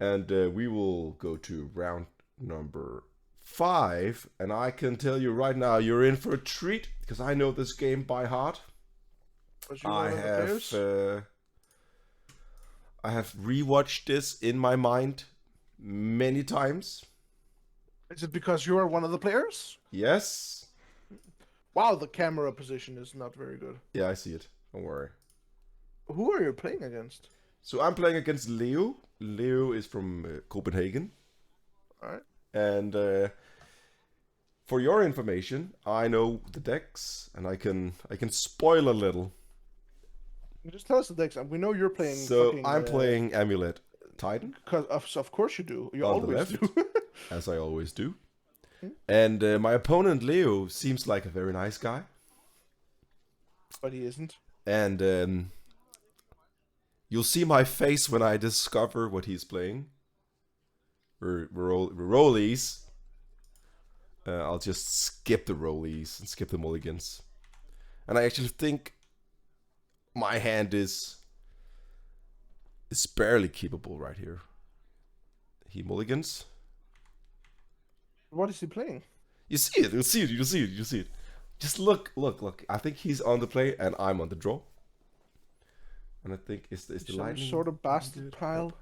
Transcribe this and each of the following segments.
And we will go to round number 5. And I can tell you right now, you're in for a treat because I know this game by heart. I have rewatched this in my mind many times. Is it because you are one of the players? Yes. Wow, the camera position is not very good. Yeah, I see it. Don't worry. Who are you playing against? So I'm playing against Leo. Leo is from Copenhagen. Alright. And for your information, I know the decks, and I can spoil a little. Just tell us the decks. We know you're playing. So I'm playing Amulet Titan. Because of course you do. You on the always left, do. as I always do. And my opponent Leo seems like a very nice guy, But he isn't. and you'll see my face when I discover what he's playing. Rollies. I'll just skip the rollies and skip the mulligans. And I actually think my hand is barely keepable right here. He mulligans. What is he playing? You see it. Just look. I think he's on the play and I'm on the draw. And I think is the Some lightning sort of bastard pile.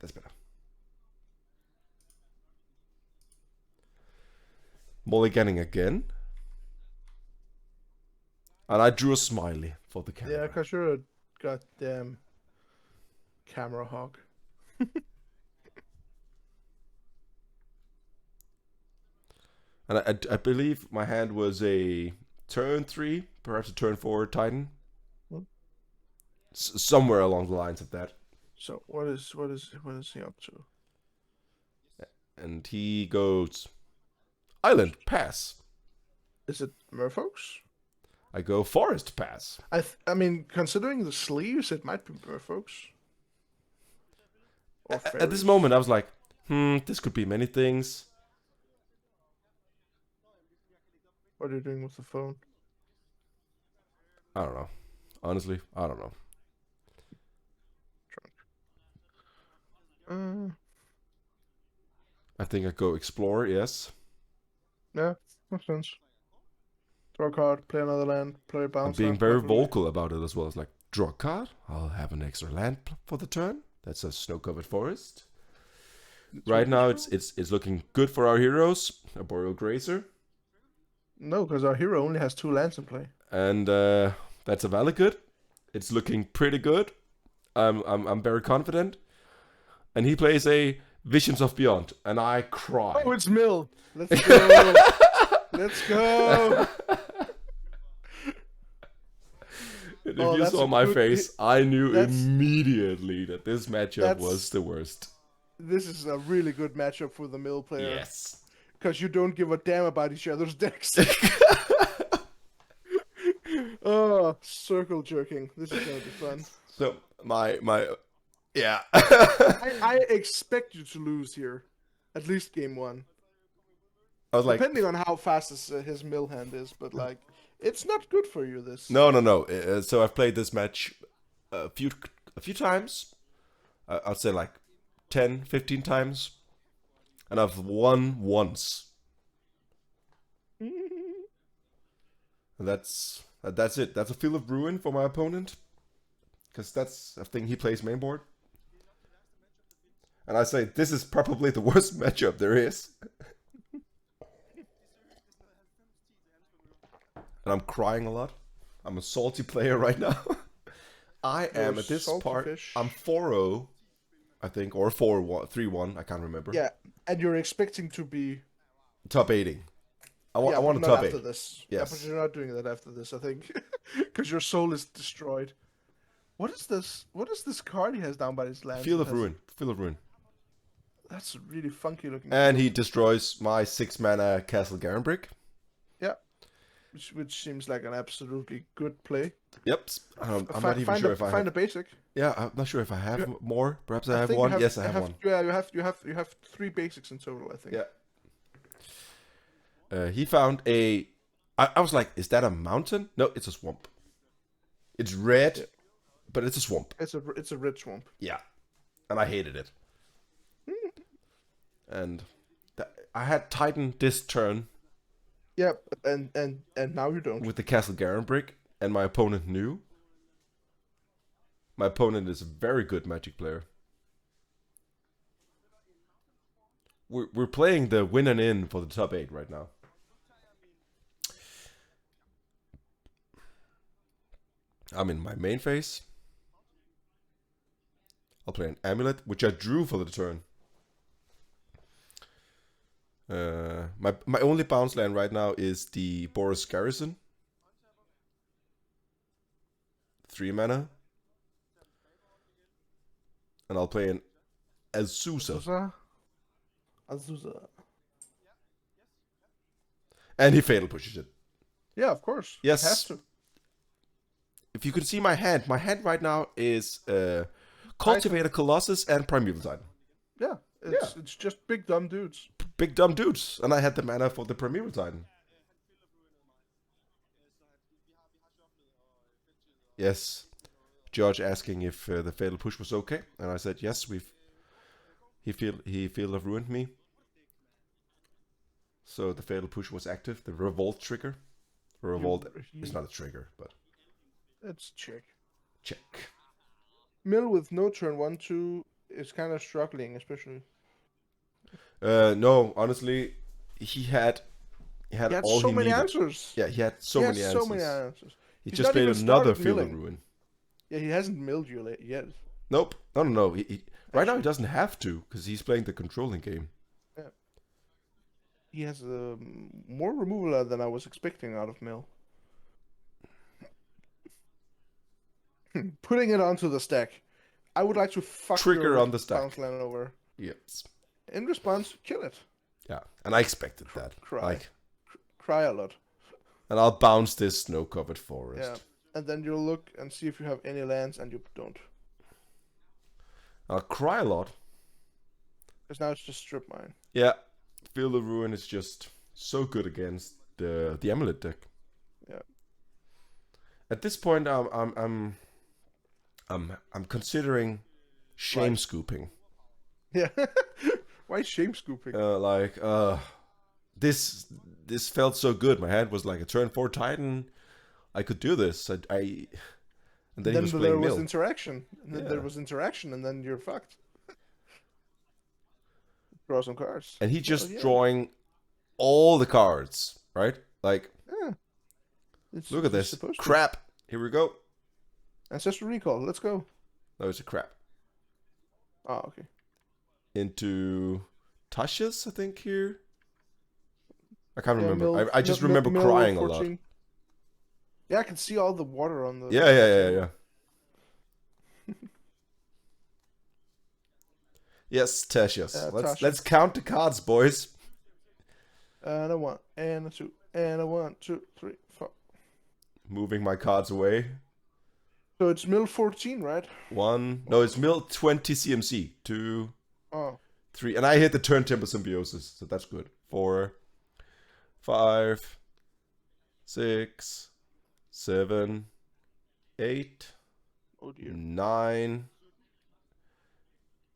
That's better. Mulliganing again. And I drew a smiley for the camera. Yeah, because you're a goddamn camera hog. And I believe my hand was a turn 3, perhaps a turn 4 Titan. Somewhere along the lines of that. So what is he up to? And he goes Island pass. Is it Merfolks? I go Forest pass. I mean, considering the sleeves, it might be Merfolks. At this moment, I was like, this could be many things. What are you doing with the phone? I don't know. Honestly, I don't know. I think I go explore, yes. Yeah, makes sense. Draw a card, play another land, play a bounce. I'm being very vocal about it as well. It's like, draw a card, I'll have an extra land for the turn. That's a snow-covered forest. Right now, it's looking good for our heroes. A Boreal Grazer. No, because our hero only has 2 lands in play. And that's a valid good. It's looking pretty good. I'm very confident. And he plays a Visions of Beyond, and I cry. Oh, it's Mill. Let's go. Let's go. And if you saw my face, I knew immediately that this matchup was the worst. This is a really good matchup for the Mill player. Yes. Because you don't give a damn about each other's decks. Oh, circle jerking. This is gonna be fun. So yeah. I expect you to lose here, at least game 1. I was like, depending on how fast his mill hand is, but like, it's not good for you. This. No. So I've played this match a few times. I'd say like 10, 15 times, and I've won once. And that's it. That's a Field of Ruin for my opponent, because that's a thing he plays mainboard. And I say this is probably the worst matchup there is. And I'm crying a lot. I'm a salty player right now. I am at this part. Fish. I'm 4-0, I think, or 4-1, 3-1. I can't remember. Yeah, and you're expecting to be top 8ing. I want to top 8 after this. Yes, yeah, but you're not doing that after this, I think, because your soul is destroyed. What is this? What is this card he has down by his land? Field of Ruin. Field of Ruin. That's really funky looking. And he destroys my 6-mana Castle Garenbrick. Yeah. Which seems like an absolutely good play. Yep. I'm not even sure if I find a basic. Yeah, I'm not sure if I have more. Perhaps I have one. Yes, I have one. Yeah, you have 3 basics in total, I think. Yeah. He found a I was like, is that a mountain? No, it's a swamp. It's red, Yeah. but it's a swamp. It's a red swamp. Yeah, and I hated it. And I had Titan this turn Yeah, and now you don't. with the Castle Garen brick, and my opponent knew. My opponent is a very good Magic player. We're playing the win and in for the top 8 right now. I'm in my main phase. I'll play an Amulet, which I drew for the turn. My only bounce land right now is the Boros Garrison. 3 mana. And I'll play an Azusa. Azusa. And he fatal pushes it. Yeah, of course. Yes. It has to. If you can see my hand right now is Cultivator Colossus and Primeval Titan. Yeah, it's just big dumb dudes. Big dumb dudes. And I had the mana for the Primeval Titan. Yes. George asking if the fatal push was okay, and I said yes. He feel have ruined me. So the fatal push was active. The revolt trigger. Revolt is not a trigger, but it's check. Check. Mill with no turn 1/2 is kind of struggling, especially. No, honestly, he had all so he many needed. answers. Yeah, he had so many answers. So many answers. He He's just not made even another started field of milling. ruin. Yeah, he hasn't milled you yet. Nope. No. Right now he doesn't have to because he's playing the controlling game. Yeah. He has more removal than I was expecting out of Mill. Putting it onto the stack. I would like to fuck Trigger your on the stack. bounce land over. Yes. In response, kill it. Yeah, and I expected that. Cry. Cry a lot. And I'll bounce this snow-covered forest. Yeah. And then you'll look and see if you have any lands, and you don't. I'll cry a lot. Because now it's just strip mine. Yeah, Field of Ruin is just so good against the Amulet deck. Yeah. At this point, I'm considering shame scooping. Yeah. Why shame scooping? This felt so good. My hand was like a turn 4 Titan. I could do this. And then he was playing there Mill. was interaction. And then there was interaction, and then you're fucked. Draw some cards. And he just drawing all the cards, right? Like, look at this. Crap. Here we go. Ancestral Recall. Let's go. No, it's a crap. Oh, okay. Into Tasha's, I think, here. I can't remember. Mill, I just remember crying a lot. Yeah, I can see all the water on the... Yeah. Yes, Tasha's. Let's count the cards, boys. And a 1, and a 2, and a 1, 2, 3, 4. Moving my cards away. So it's Mill 14, right? 1. No, it's Mill 20 CMC. 2. Oh. 3. And I hit the turn tempo symbiosis, so that's good. 4, 5, 6, 7, 8, 9,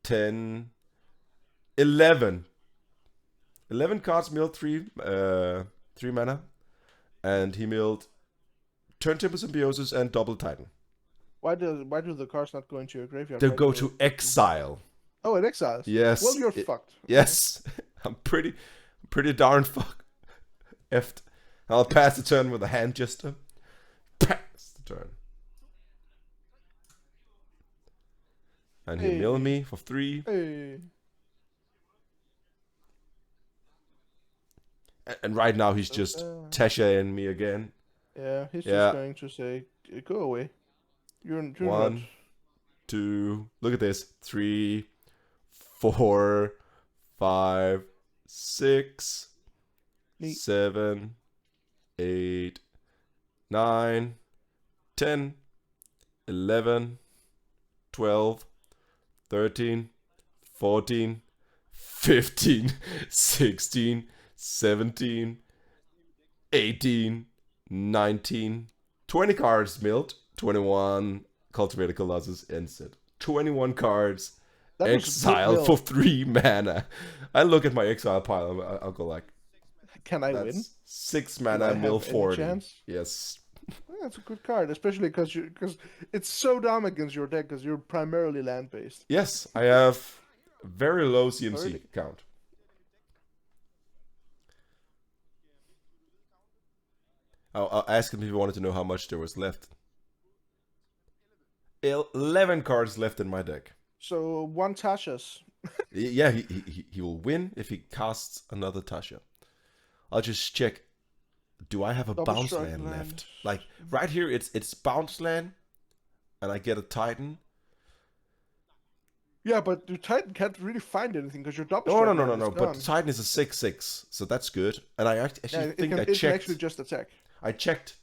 10, 11. 11 cards milled 3 mana. And he milled turn tempo symbiosis and double Titan. Why do the cards not go into your graveyard? They go to exile. Oh, it exiles. Yes. Well, you're fucked. Yes. I'm pretty darn effed. I'll pass the turn with a hand gesture. Pass the turn. And he'll mill me for 3. Hey. And right now he's just Tasha and me again. Yeah, he's just going to say, go away. You're 1, 2, look at this. 3, 4, 5, 6, 7, 8, 9, 10, 11, 12, 13, 14, 15, 16, 17, 18, 19, 20 cards milled, 21 cultivated colossus instant, 21 cards That was a good exile for mill. 3 mana. I look at my exile pile, I'll go like, Can I win? that's 6 Do mana, I mill have any 40. chance? Yes. Yeah, that's a good card, especially because it's so dumb against your deck because you're primarily land based. Yes, I have very low CMC Early. count. I'll ask him if he wanted to know how much there was left. 11 cards left in my deck. So one Tasha's. Yeah, he will win if he casts another Tasha. I'll just check. Do I have a Double bounce strike land land. left? Like right here, it's bounce land, and I get a Titan. Yeah, but your Titan can't really find anything because your double No, no, strike no, land no, is no. But the gone. Titan is a 6/6, so that's good. And I Yeah, actually think I it can checked. actually just attack. I checked.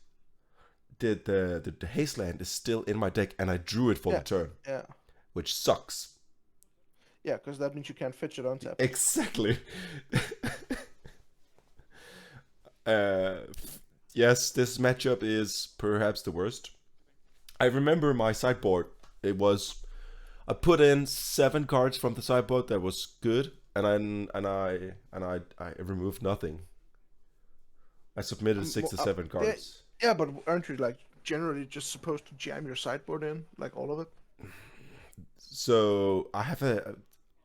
The haste land is still in my deck, and I drew it for Yeah, the turn, yeah, which sucks. yeah, because that means you can't fetch it on tap. Exactly. uh, yes, this matchup is perhaps the worst. I remember my sideboard. It was I put in 7 cards from the sideboard that was good, and I removed nothing. I submitted 6 or 7 Yeah, cards. yeah, but aren't you like generally just supposed to jam your sideboard in, like all of it? So I have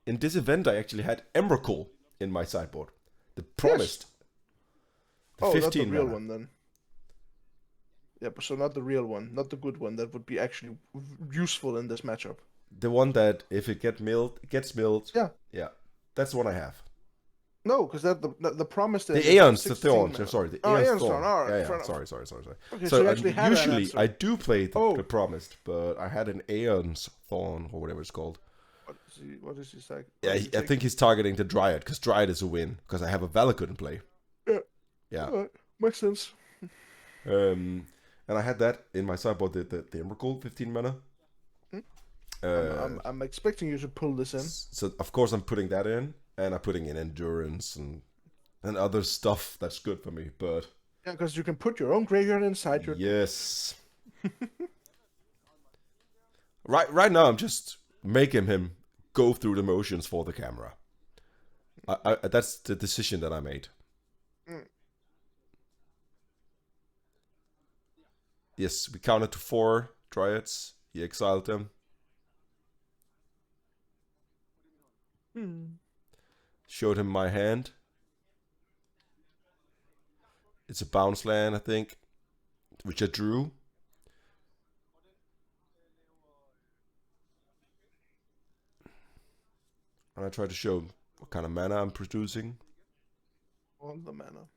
in this event I actually had Emrakul in my sideboard. The Yes. promised. The Oh, not the 15 real mana. one then. Yeah, but so not the real one, not the good one that would be actually useful in this matchup. The one that if it gets milled. Yeah. Yeah. That's the one I have. No, because that the promise The is Aeons, the 16 Thorn. mana. Sorry, the Oh, Aeons Aeon's Thorn. Thorn. All right, Yeah, fair yeah. enough. Sorry. Okay, so So you actually had an usually answer. I do play the Oh. promised, but I had an Aeons Thorn or whatever it's called. What is he saying? Yeah, I think he's targeting the Dryad because Dryad is a win because I have a Valakut in play. Yeah. Yeah. Alright, makes sense. And I had that in my sideboard, the Emrakul 15 mana. Hmm? Uh, I'm expecting you to pull this in. so of course I'm putting that in, and I'm putting in endurance and other stuff that's good for me. But Yeah, because you can put your own graveyard inside your. yes, right now I'm just making him go through the motions for the camera. That's the decision that I made. Mm. Yes, we counted to 4 Dryads. He exiled them. Showed him my hand. It's a bounce land, I think, which I drew. And I tried to show what kind of mana I'm producing. On the mana.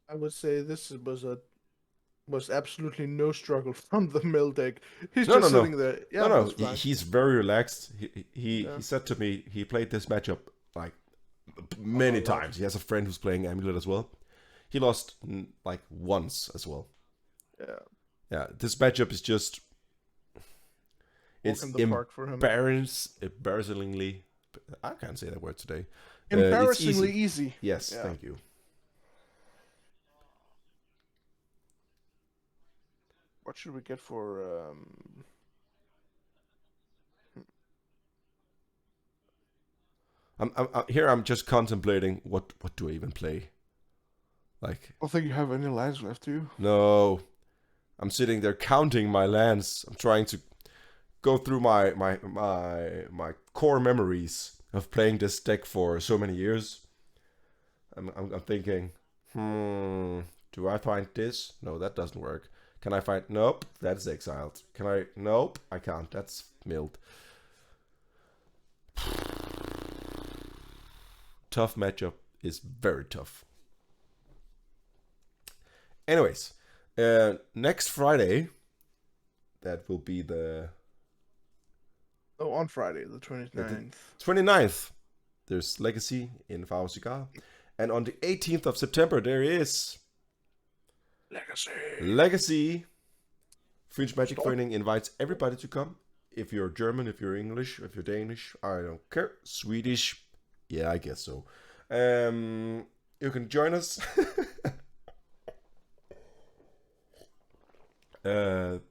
I would say this was absolutely no struggle from the mill deck. He's No, just no, no. sitting there. Yeah, No. that's fine. He's very relaxed. Yeah. He said to me he played this matchup like many A lot. times. He has a friend who's playing Amulet as well. He lost like once as well. Yeah. Yeah, this matchup is just it's Walk in the park for him. embarrassingly. I can't say that word today. Embarrassingly it's easy. Yes, Yeah. thank you. What should we get for I'm just contemplating what do I even play. Like, I don't think you have any lands left, do you? no, I'm sitting there counting my lands. I'm trying to go through my core memories of playing this deck for so many years. I'm thinking, do I find this? No, that doesn't work. Can I find? Nope, that's exiled. Can I? Nope, I can't. That's milled. Tough matchup is very tough. Anyways, next Friday, that will be the Oh, on Friday, the 29th. 29th. There's Legacy in Cigar. And on the 18th of September, there is Legacy. Legacy French Magic Stop. Training invites everybody to come. If you're German, if you're English, if you're Danish, I don't care. Swedish, yeah, I guess so. You can join us. You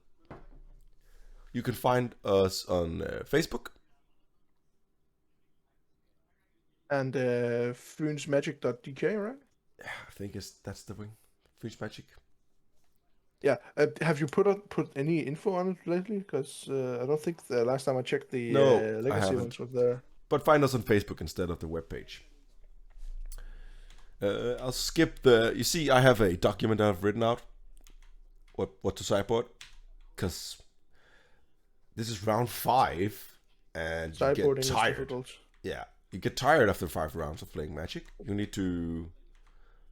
can find us on Facebook. And frynsmagic.dk, right? I think that's the wing. French Magic. Yeah. Have you put any info on it lately? Because I don't think the last time I checked the No, I legacy haven't. ones were there. But find us on Facebook instead of the webpage. I'll skip the. You see, I have a document that I've written out. What to sideboard, because this is round 5, and you get Sideboarding is tired. difficult. Yeah, you get tired after 5 rounds of playing Magic. You need to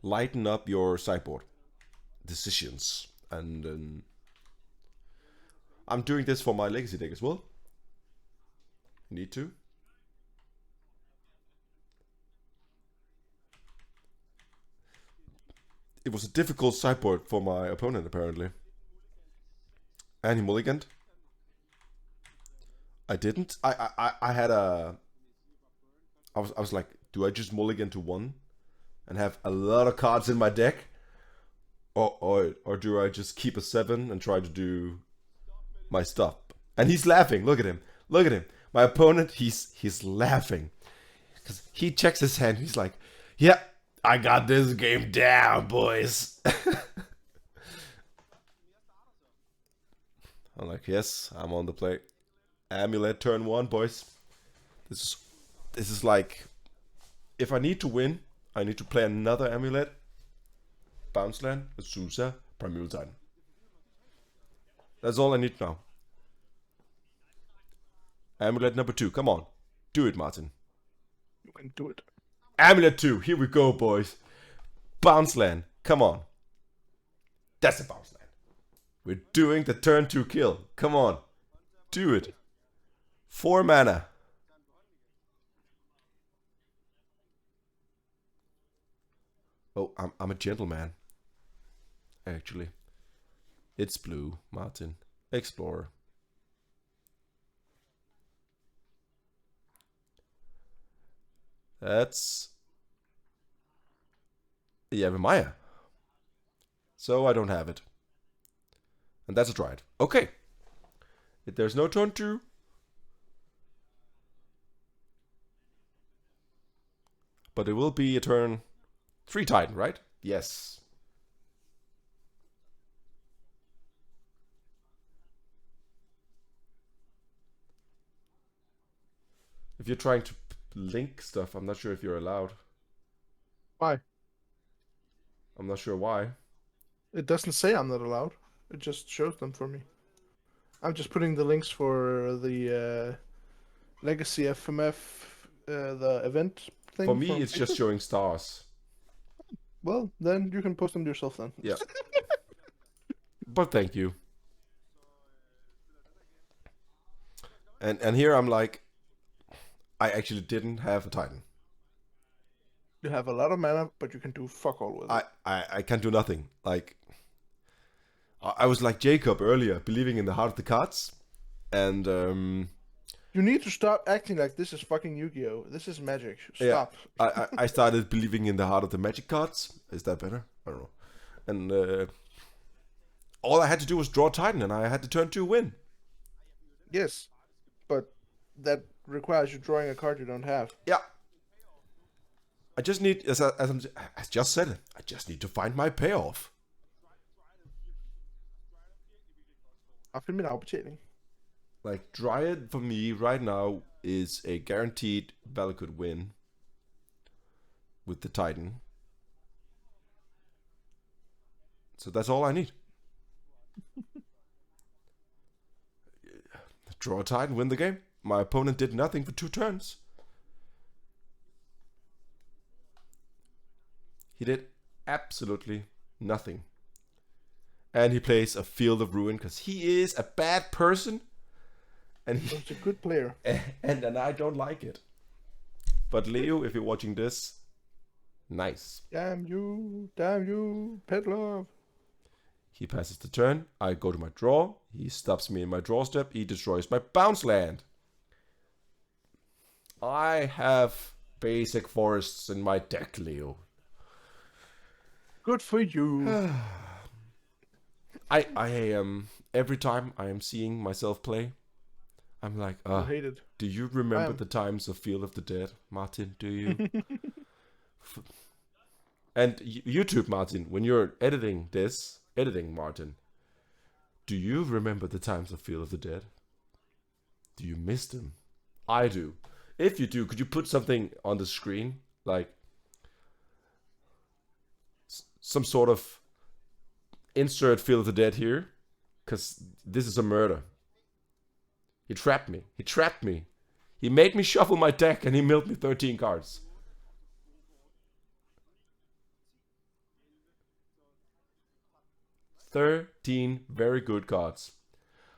lighten up your sideboard decisions, and I'm doing this for my legacy deck as well. You need to. It was a difficult sideboard for my opponent, apparently. And he mulliganed. I didn't. I had a. I was like, do I just mulligan to 1 and have a lot of cards in my deck, or do I just keep a 7 and try to do my stuff? And he's laughing. Look at him. Look at him. My opponent. He's laughing because he checks his hand. He's like, yeah, I got this game down, boys. I'm like, yes, I'm on the play. Amulet turn 1, boys. This is like, if I need to win, I need to play another Amulet, Bounce Land, Azusa, Primeval Titan. That's all I need now. Amulet number 2, come on. Do it, Martin. You can do it. Amulet 2, here we go, boys. Bounce Land, come on. That's a Bounce Land. We're doing the turn 2 kill. Come on. Do it. 4 mana. Oh, I'm a gentleman. Actually. It's blue, Martin. Explorer. That's... Yavimaya. So I don't have it. And that's a Dryad. Okay. If there's no turn 2... But it will be a turn 3 Titan, right? Yes. If you're trying to link stuff, I'm not sure if you're allowed. Why? I'm not sure why. It doesn't say I'm not allowed. It just shows them for me. I'm just putting the links for the Legacy FMF, the event thing. For me, from it's just Facebook. showing stars. Well, then you can post them yourself then. Yeah. But thank you. And here I'm like, I actually didn't have a Titan. You have a lot of mana, but you can do fuck all with it. I can do nothing. Like, I was like Jacob earlier, believing in the heart of the cards. And, You need to stop acting like this is fucking Yu-Gi-Oh! This is Magic. Stop. yeah, I started believing in the heart of the Magic cards. Is that better? I don't know. And all I had to do was draw Titan, and I had to turn 2 win. Yes, but that requires you drawing a card you don't have. Yeah. I just need, as I just said it, I just need to find my payoff. Jeg finder min afbetaling. Like, Dryad for me right now is a guaranteed Valakut win with the Titan. So that's all I need. Draw a Titan, win the game. My opponent did nothing for 2 turns. He did absolutely nothing. And he plays a Field of Ruin because he is a bad person. And He's a good player. and I don't like it. But Leo, if you're watching this, nice. Damn you, pet love. He passes the turn. I go to my draw. He stops me in my draw step. He destroys my bounce land. I have basic forests in my deck, Leo. Good for you. I am every time I am seeing myself play, I'm like, You hate it. do you remember the times of Field of the Dead, Martin? Do you? And YouTube, Martin, when you're editing Martin, do you remember the times of Field of the Dead? Do you miss them? I do. If you do, could you put something on the screen, like some sort of insert Field of the Dead here? Because this is a murder. He trapped me. He trapped me. He made me shuffle my deck and he milled me 13 cards. "13 very good cards.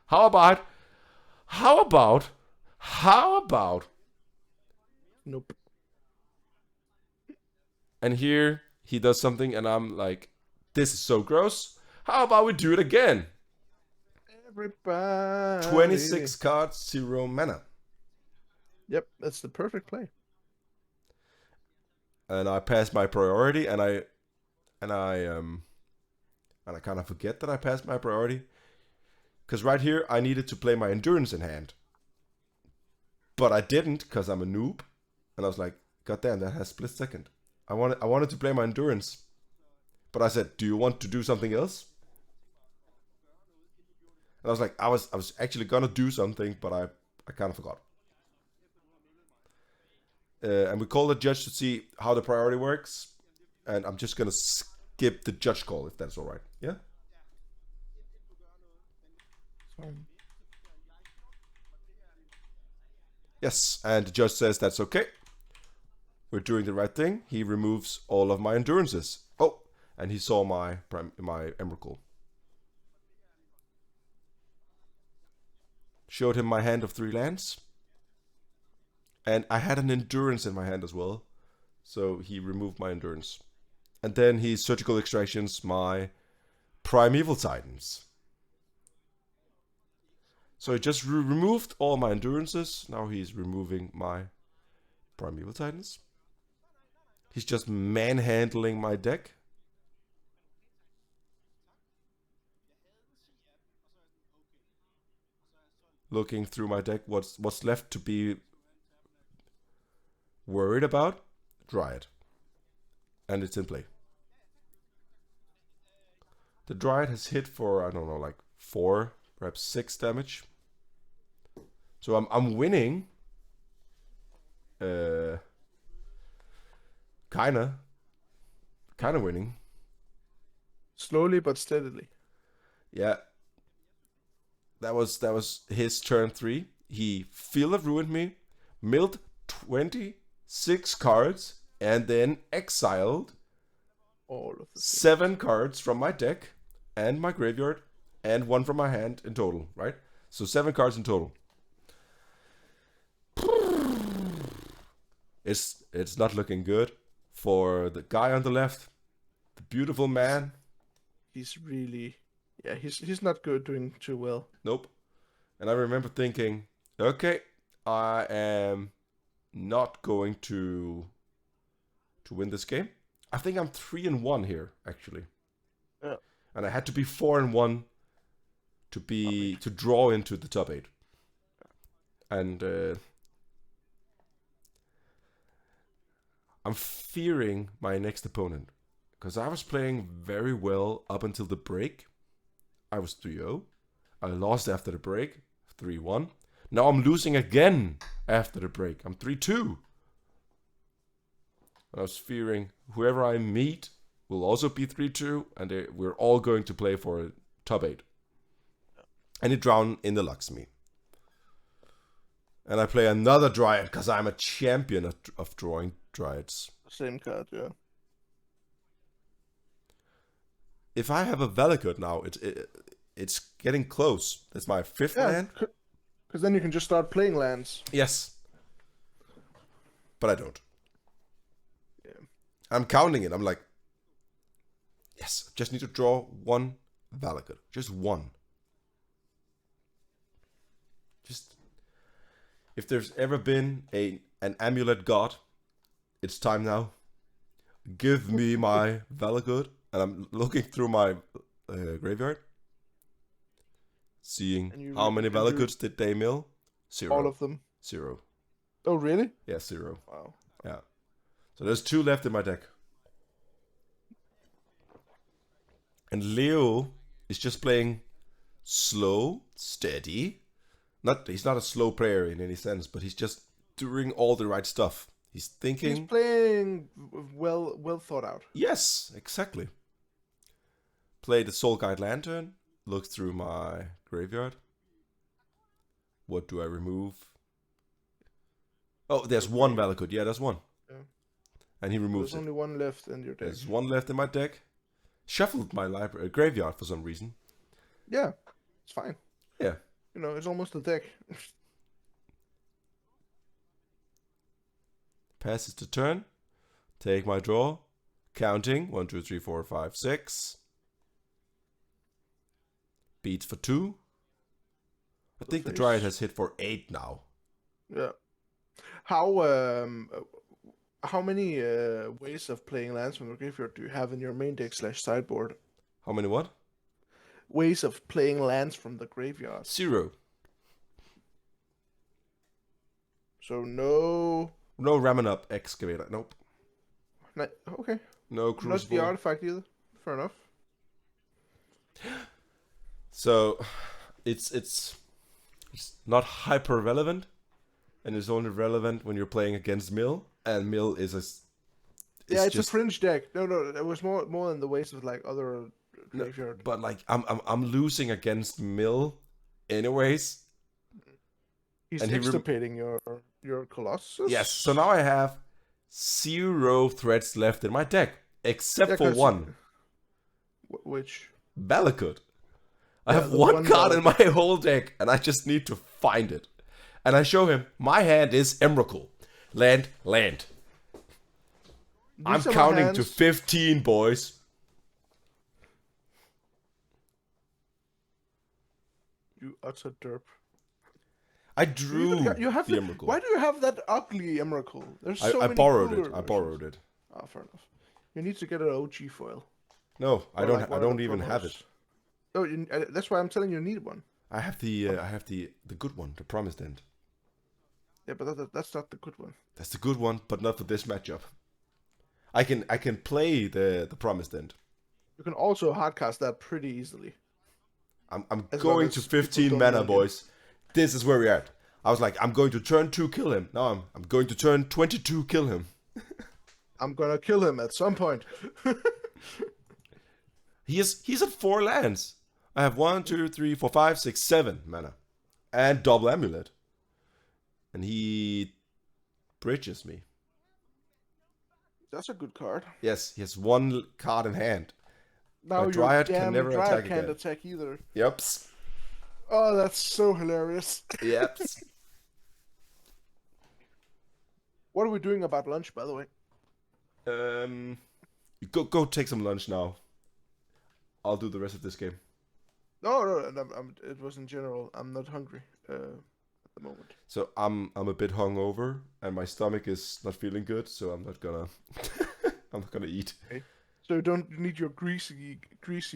How about Nope. and here he does something and I'm like, this is so gross. How about we do it again? Everybody. 26 cards, 0 mana. Yep, that's the perfect play. And I pass my priority and I kind of forget that I passed my priority. Because right here, I needed to play my endurance in hand. But I didn't, because I'm a noob. And I was like, God damn, that has split second. I wanted to play my endurance. But I said, do you want to do something else? And I was like, I was actually gonna do something, but I kind of forgot. And we call the judge to see how the priority works. And I'm just gonna skip the judge call, if that's alright. Yeah? Yes, and the judge says that's okay. We're doing the right thing. He removes all of my endurances. Oh, and he saw my Emrakul. Showed him my hand of 3 lands. And I had an endurance in my hand as well. So he removed my endurance. And then he surgical extractions my Primeval Titans. So he just removed all my endurances. Now he's removing my Primeval Titans. He's just manhandling my deck. Looking through my deck, what's left to be worried about? Dryad. And it's in play. The Dryad has hit for, I don't know, like 4, perhaps 6 damage. So I'm winning. Kinda winning. Slowly but steadily. Yeah. That was his turn 3. He Field of ruined me, milled 26 cards, and then exiled All of the 7 cards from my deck and my graveyard, and 1 from my hand in total, right? So 7 cards in total. It's not looking good for the guy on the left, the beautiful man. He's really, yeah, he's not good, doing too well. Nope. And I remember thinking, okay, I am not going to win this game. I think I'm 3-1 here, actually. Yeah. And I had to be 4-1 to draw into the top 8. And I'm fearing my next opponent, because I was playing very well up until the break. I was 3-0. I lost after the break, 3-1. Now I'm losing again after the break. I'm 3-2. I was fearing whoever I meet will also be 3-2, and we're all going to play for a top 8. And he drowned in the Luxme. And I play another Dryad, because I'm a champion of drawing Dryads. Same card, yeah. If I have a Valakut now, it's getting close. It's my 5th land. Because then you can just start playing lands. Yes. But I don't. Yeah. I'm counting it. I'm like, yes, just need to draw 1 Valakut. Just one. Just if there's ever been an amulet god, it's time now. Give me my Valakut. And I'm looking through my graveyard, seeing And how many and you Valakuts did they mill. all Zero. of them. Zero. Oh, really? Yeah, 0. Wow. Yeah. So there's 2 left in my deck. And Leo is just playing slow, steady. He's not a slow player in any sense, but he's just doing all the right stuff. He's thinking. He's playing well thought out. Yes, exactly. Play the Soul Guide Lantern. Look through my graveyard. What do I remove? Oh, there's one Valakut. Yeah, there's one. Yeah. And he removes There's it. only one left in your deck. There's one left in my deck. Shuffled my library graveyard for some reason. Yeah, it's fine. Yeah. You know, it's almost a deck. Passes the turn. Take my draw. Counting. 1, 2, 3, 4, 5, 6. Beats for 2. I think the Dryad has hit for 8 now. Yeah. How many ways of playing lands from the graveyard do you have in your main deck / sideboard? How many what? Ways of playing lands from the graveyard. 0. So no. No ramming up excavator. Nope. Okay. No Not crucible. the artifact either. Fair enough. So it's not hyper relevant, and it's only relevant when you're playing against Mill, and Mill is It's just a fringe deck. No, it was more in the ways of like other graveyard. No, but like I'm losing against Mill, anyways. He's and he extirpating your Colossus. Yes. So now I have 0 threats left in my deck, except for one. Which? Valakut. I have one card in my whole deck, and I just need to find it. And I show him, my hand is Emrakul. Land. I'm counting to 15, boys. You utter derp. I drew you have the Emrakul. Why do you have that ugly Emrakul? There's so I many borrowed cooler it. I borrowed it. Ah, fair enough. You need to get an OG foil. No, I don't. Like I don't even have it. Oh, that's why I'm telling you need one. I have the good one, the Promised End. Yeah, but that's not the good one. That's the good one, but not for this matchup. I can play the Promised End. You can also hardcast that pretty easily. I'm going to 15 mana, boys. This is where we're at. I was like, I'm going to turn 2 kill him. Now I'm going to turn 22 kill him. I'm gonna kill him at some point. He's at 4 lands. I have 1, 2, 3, 4, 5, 6, 7 mana. And double amulet. And he bridges me. That's a good card. Yes, he has 1 card in hand. Now My Dryad your can never Dryad attack can't again. attack either. Yep. Oh, that's so hilarious. Yep. What are we doing about lunch, by the way? Go take some lunch now. I'll do the rest of this game. No, it was in general. I'm not hungry at the moment. So I'm a bit hungover and my stomach is not feeling good, so I'm not gonna I'm not gonna eat. Okay. So you don't need your greasy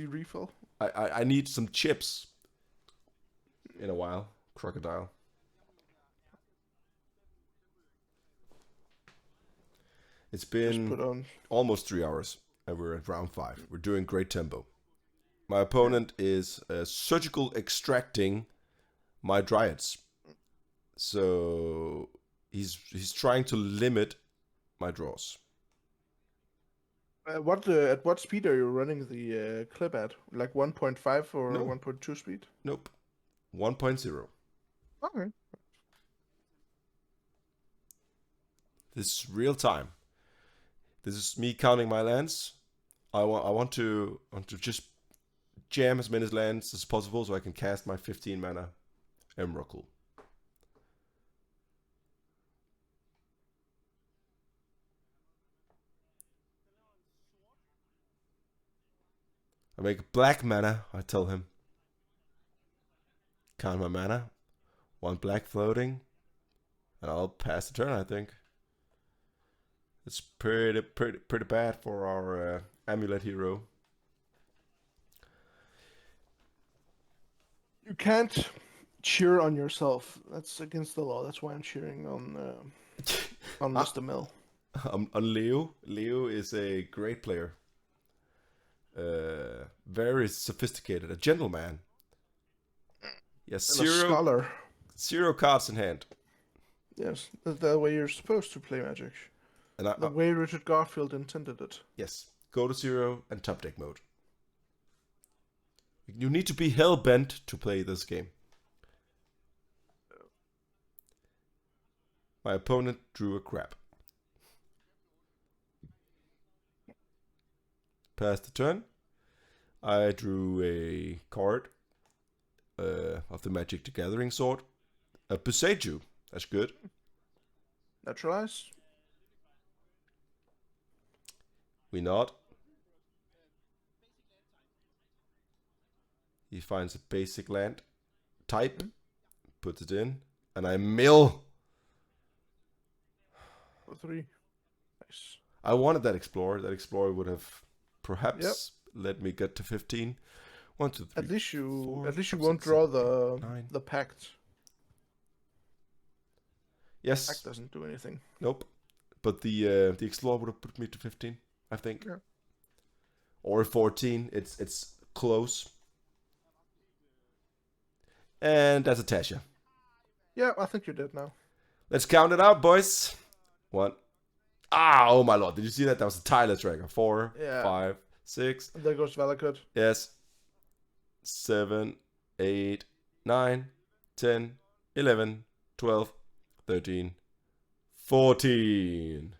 refill? I need some chips in a while. Crocodile. It's been almost 3 hours and we're at round 5. We're doing great tempo. My opponent is surgical extracting my Dryads. So he's trying to limit my draws. At what speed are you running the clip at? Like 1.5 or 1.2 speed? Nope. 1.0. Okay. This is real time. This is me counting my lands. I want to just jam as many lands as possible so I can cast my 15 mana Emrakul. I make black mana, I tell him. Count my mana. 1 black floating. And I'll pass the turn, I think. It's pretty bad for our Amulet hero. You can't cheer on yourself. That's against the law. That's why I'm cheering on Mr. Mill. On Leo. Leo is a great player. Very sophisticated. A gentleman. Yes, And a scholar. 0 cards in hand. Yes, that's the way you're supposed to play Magic. And the way Richard Garfield intended it. Yes. Go to 0 and top deck mode. You need to be hell-bent to play this game. My opponent drew a crap. Passed the turn. I drew a card of the Magic the Gathering sort. A Boseiju. That's good. Naturalize. We nod. He finds a basic land type, puts it in, and I mill. For 3. Nice. I wanted that Explorer. That Explorer would have perhaps let me get to 15. 1, 2, 3. At least you 4, at least you 5, won't 6, draw 7, 8, 9. the pact. Yes. Pact doesn't do anything. Nope. But the Explorer would have put me to 15, I think. Yeah. Or 14. It's close. And that's a Tasha. Yeah, I think you're dead now. Let's count it out, boys. 1. Ah, oh my lord. Did you see that? That was a tireless dragger. 4, Yeah. 5, 6. And there goes Valakut. Yes. 7, 8, 9, 10, 11, 12, 13, 14.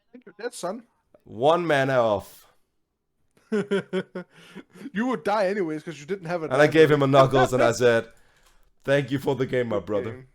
I think you're dead, son. 1 mana off. You would die anyways because you didn't have it. And I gave him a knuckles and I said, thank you for the game, my brother. Game.